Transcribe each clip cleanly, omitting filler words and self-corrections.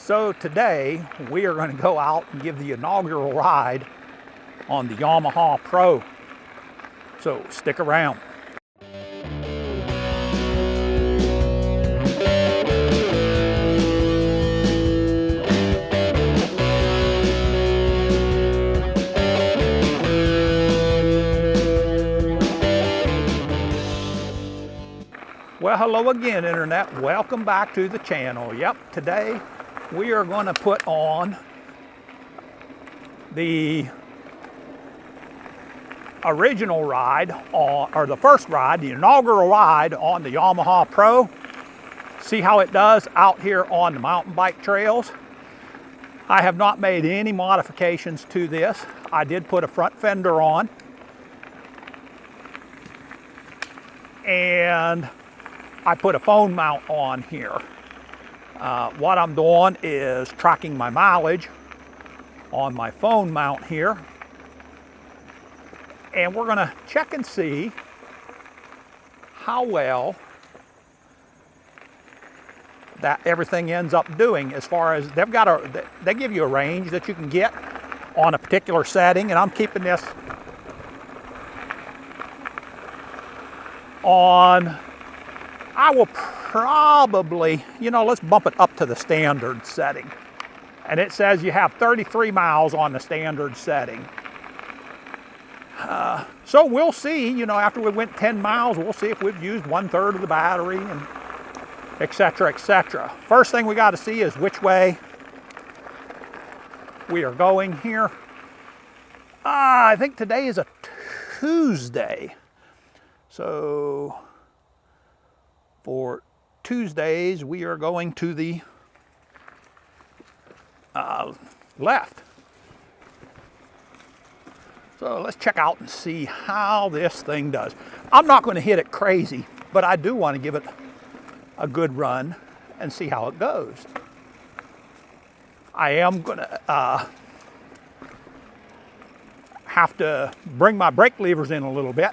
So today we are going to go out and give the inaugural ride on the Yamaha Pro. So stick around. Well, hello again, Internet. Welcome back to the channel. Yep, today we are going to put on the original ride, or the first ride, the inaugural ride on the Yamaha Pro. See how it does out here on the mountain bike trails. I have not made any modifications to this. I did put a front fender on, and I put a phone mount on here. What I'm doing is tracking my mileage on my phone mount here. And we're gonna check and see how well that everything ends up doing, as far as they give you a range that you can get on a particular setting, and I'm keeping this on, I will probably, let's bump it up to the standard setting. And it says you have 33 miles on the standard setting. So we'll see, after we went 10 miles, we'll see if we've used 1/3 of the battery, and et cetera, et cetera. First thing we got to see is which way we are going here. I think today is a Tuesday. So for Tuesdays, we are going to the left. So let's check out and see how this thing does. I'm not going to hit it crazy, but I do want to give it a good run and see how it goes. I am going to have to bring my brake levers in a little bit,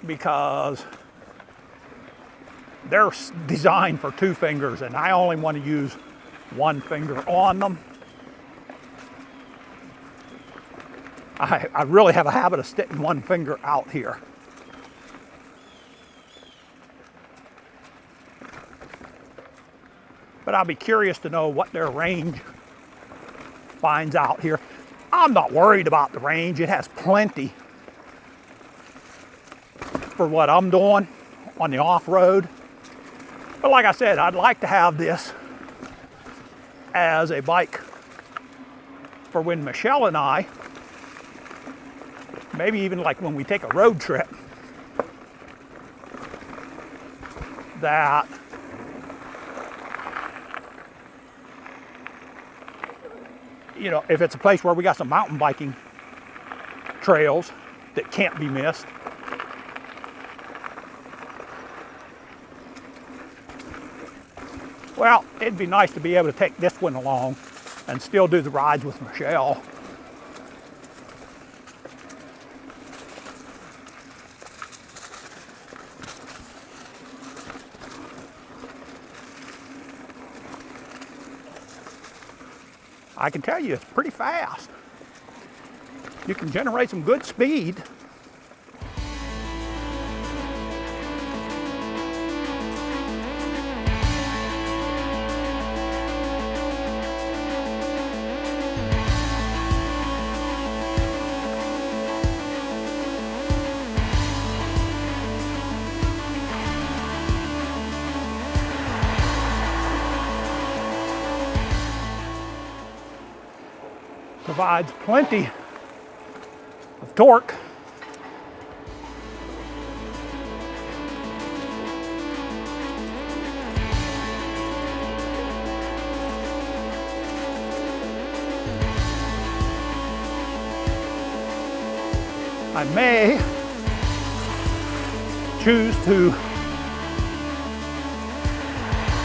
because they're designed for 2 fingers, and I only want to use 1 finger on them. I really have a habit of sticking 1 finger out here. But I'll be curious to know what their range finds out here. I'm not worried about the range. It has plenty for what I'm doing on the off-road. But like I said, I'd like to have this as a bike for when Michelle and I, maybe even like when we take a road trip, that if it's a place where we got some mountain biking trails that can't be missed, well, it'd be nice to be able to take this one along and still do the rides with Michelle. I can tell you it's pretty fast. You can generate some good speed. Provides plenty of torque. I may choose to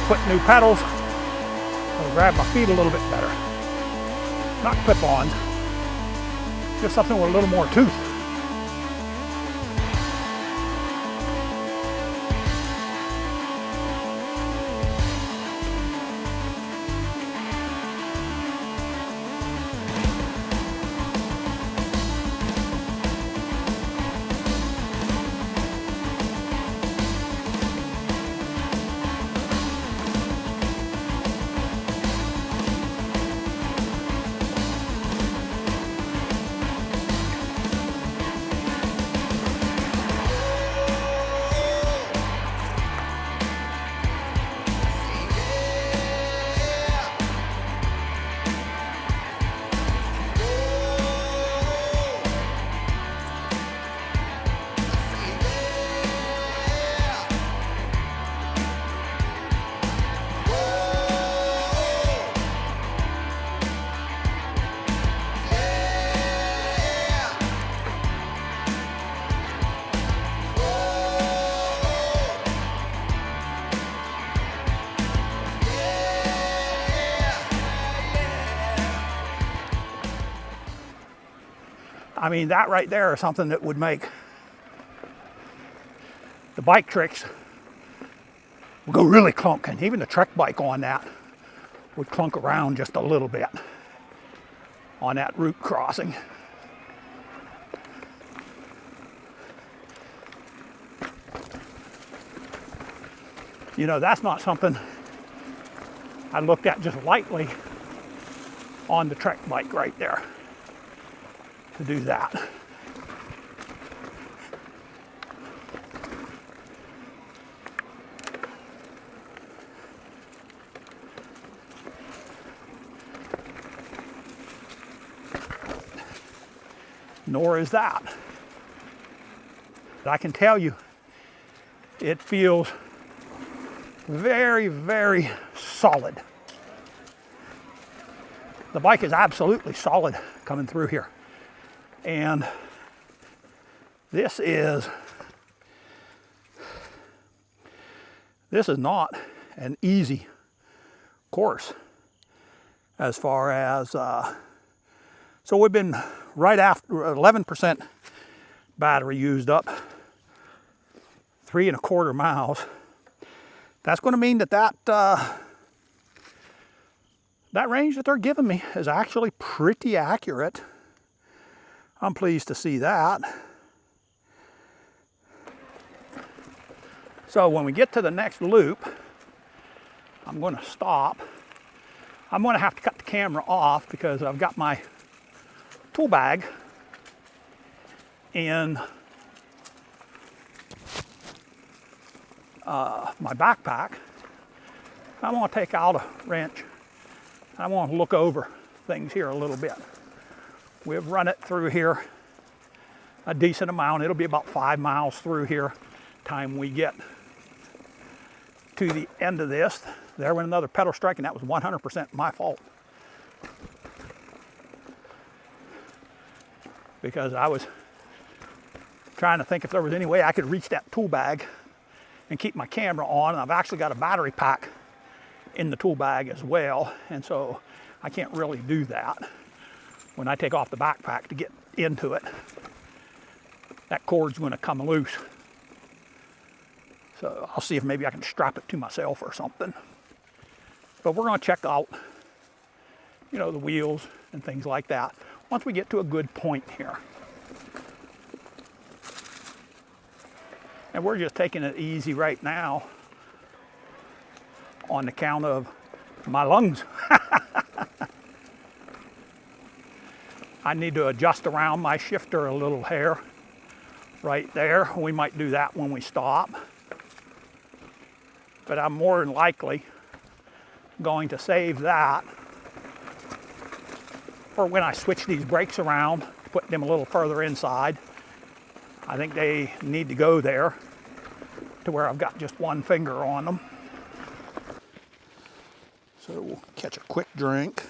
put new pedals that'll grab my feet a little bit better. Not clip-ons, just something with a little more tooth. I mean, that right there is something that would make the bike tricks go really clunking. Even the trek bike on that would clunk around just a little bit on that route crossing. You know, that's not something I looked at just lightly on the trek bike right there, to do that. Nor is that. I can tell you, it feels very, very solid. The bike is absolutely solid coming through here. And this is not an easy course as far as, so we've been right after 11% battery used up, 3¼ miles. That's going to mean that that range that they're giving me is actually pretty accurate. I'm pleased to see that. So when we get to the next loop, I'm going to stop. I'm going to have to cut the camera off because I've got my tool bag in my backpack. I want to take out a wrench. I want to look over things here a little bit. We've run it through here a decent amount. It'll be about 5 miles through here time we get to the end of this. There went another pedal strike, and that was 100% my fault. Because I was trying to think if there was any way I could reach that tool bag and keep my camera on. And I've actually got a battery pack in the tool bag as well, and so I can't really do that. When I take off the backpack to get into it, that cord's going to come loose. So I'll see if maybe I can strap it to myself or something. But we're going to check out, you know, the wheels and things like that once we get to a good point here. And we're just taking it easy right now on account of my lungs. I need to adjust around my shifter a little hair right there. We might do that when we stop. But I'm more than likely going to save that for when I switch these brakes around, put them a little further inside. I think they need to go there to where I've got just one finger on them. So we'll catch a quick drink.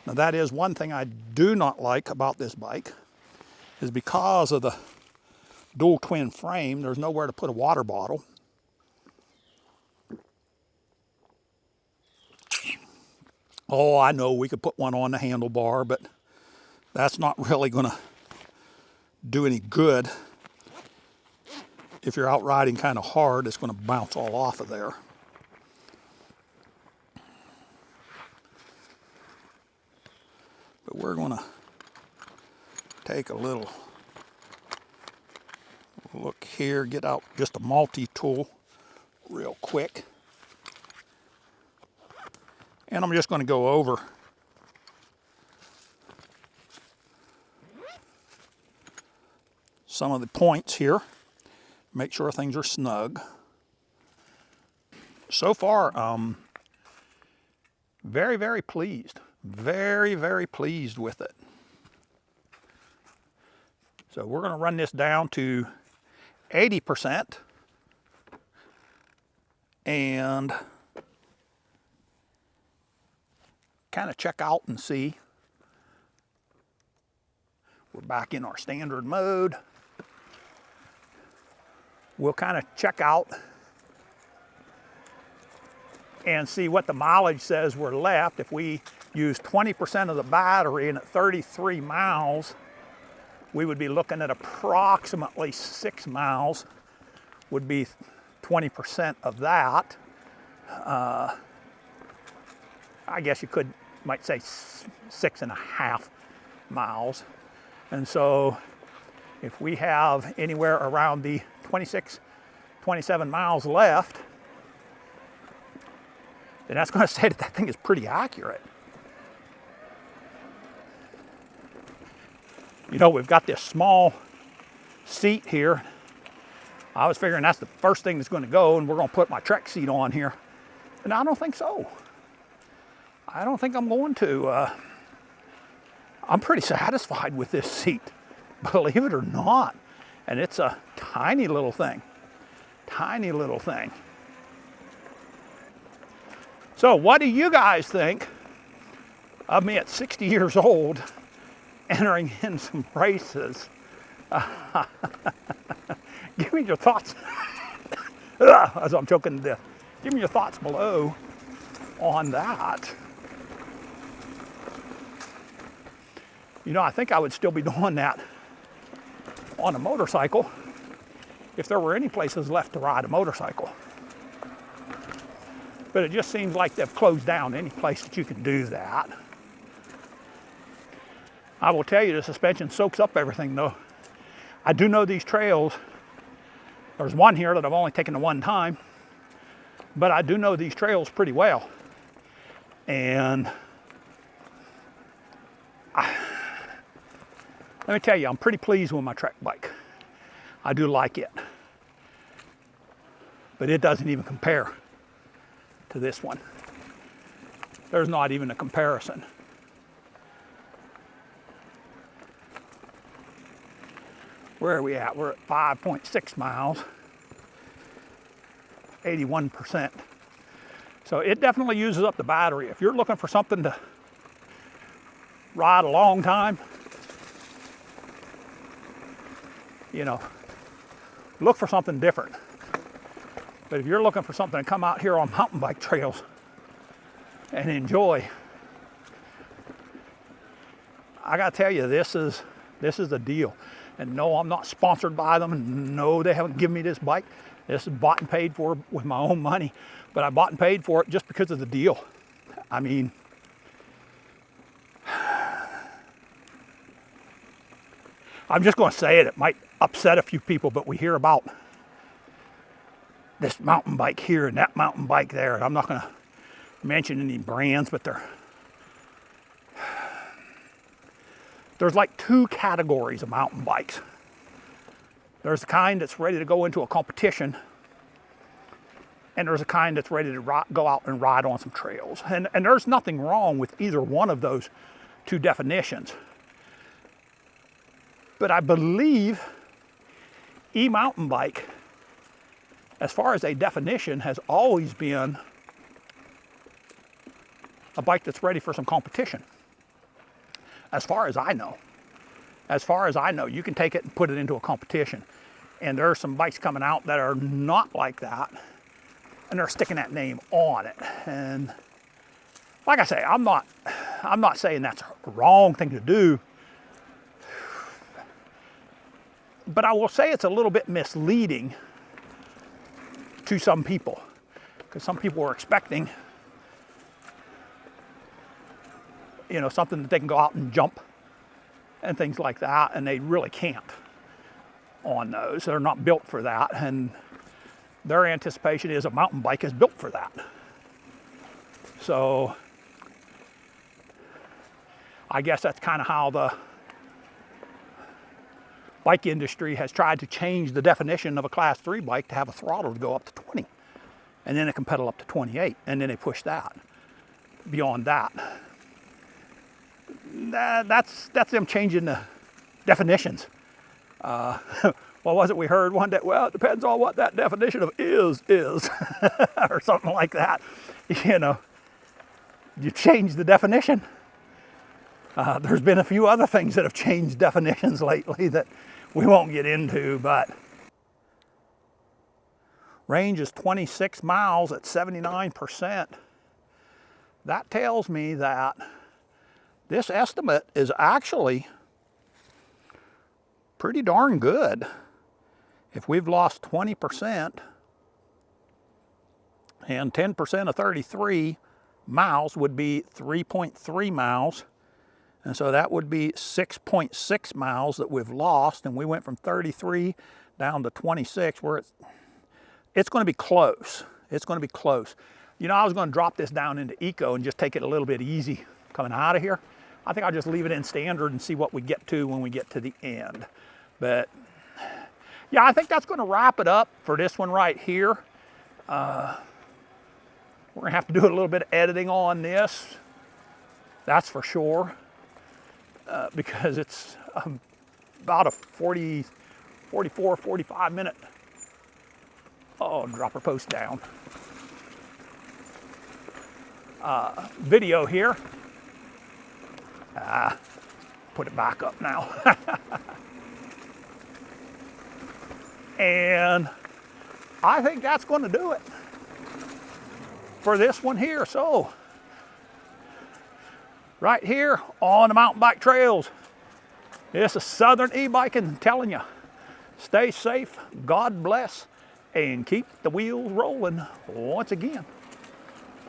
Now that is one thing I do not like about this bike, is because of the dual twin frame, there's nowhere to put a water bottle. Oh, I know we could put one on the handlebar, but that's not really going to do any good. If you're out riding kind of hard, it's going to bounce all off of there. But we're going to take a little look here, get out just a multi-tool real quick. And I'm just going to go over some of the points here, make sure things are snug. So far, very, very pleased. Very, very pleased with it. So we're going to run this down to 80% and kind of check out and see. We're back in our standard mode. We'll kind of check out and see what the mileage says we're left. If we use 20% of the battery and at 33 miles, we would be looking at approximately 6 miles, would be 20% of that. I guess you might say 6.5 miles. And so if we have anywhere around the 26, 27 miles left, then that's going to say that that thing is pretty accurate. You know, we've got this small seat here. I was figuring that's the first thing that's going to go, and we're going to put my Trek seat on here. And I don't think so. I don't think I'm going to. I'm pretty satisfied with this seat, believe it or not. And it's a tiny little thing. Tiny little thing. So what do you guys think of me at 60 years old entering in some races? Give me your thoughts. As I'm choking to death. Give me your thoughts below on that. You know, I think I would still be doing that on a motorcycle if there were any places left to ride a motorcycle. But it just seems like they've closed down any place that you can do that. I will tell you, the suspension soaks up everything though. I do know these trails. There's one here that I've only taken the one time, but I do know these trails pretty well. And let me tell you, I'm pretty pleased with my Trek bike. I do like it. But it doesn't even compare to this one. There's not even a comparison. Where are we at? We're at 5.6 miles, 81%. So it definitely uses up the battery. If you're looking for something to ride a long time, you know, look for something different. But if you're looking for something to come out here on mountain bike trails and enjoy, I gotta tell you, this is the deal. And no, I'm not sponsored by them. No, they haven't given me this bike. This is bought and paid for with my own money. But I bought and paid for it just because of the deal. I mean, I'm just going to say it. It might upset a few people, but we hear about this mountain bike here and that mountain bike there. And I'm not going to mention any brands, but there's like two categories of mountain bikes. There's the kind that's ready to go into a competition, and there's a kind that's ready to go out and ride on some trails. And there's nothing wrong with either one of those two definitions. But I believe e-mountain bike, as far as a definition, has always been a bike that's ready for some competition. As far as I know. As far as I know, you can take it and put it into a competition. And there are some bikes coming out that are not like that. And they're sticking that name on it. And like I say, I'm not saying that's a wrong thing to do. But I will say it's a little bit misleading to some people. Because some people are expecting, you know, something that they can go out and jump and things like that, and they really can't on those. They're not built for that, and their anticipation is a mountain bike is built for that. So I guess that's kind of how the bike industry has tried to change the definition of a class 3 bike to have a throttle to go up to 20, and then it can pedal up to 28, and then they push that. Beyond that, that's them changing the definitions. What was it we heard one day? Well, it depends on what that definition of is, or something like that. You know, you change the definition. There's been a few other things that have changed definitions lately that we won't get into, but range is 26 miles at 79%. That tells me that this estimate is actually pretty darn good. If we've lost 20% and 10% of 33 miles would be 3.3 miles. And so that would be 6.6 miles that we've lost. And we went from 33 down to 26, where it's going to be close. It's going to be close. You know, I was going to drop this down into eco and just take it a little bit easy coming out of here. I think I'll just leave it in standard and see what we get to when we get to the end. But yeah, I think that's going to wrap it up for this one right here. We're going to have to do a little bit of editing on this. That's for sure. Because it's about a 44, 45 minute, drop her post down, video here. Put it back up now. And I think that's going to do it for this one here. So right here on the mountain bike trails, it's a Southern e-biking telling you, stay safe, God bless, and keep the wheels rolling. Once again,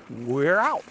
we're out.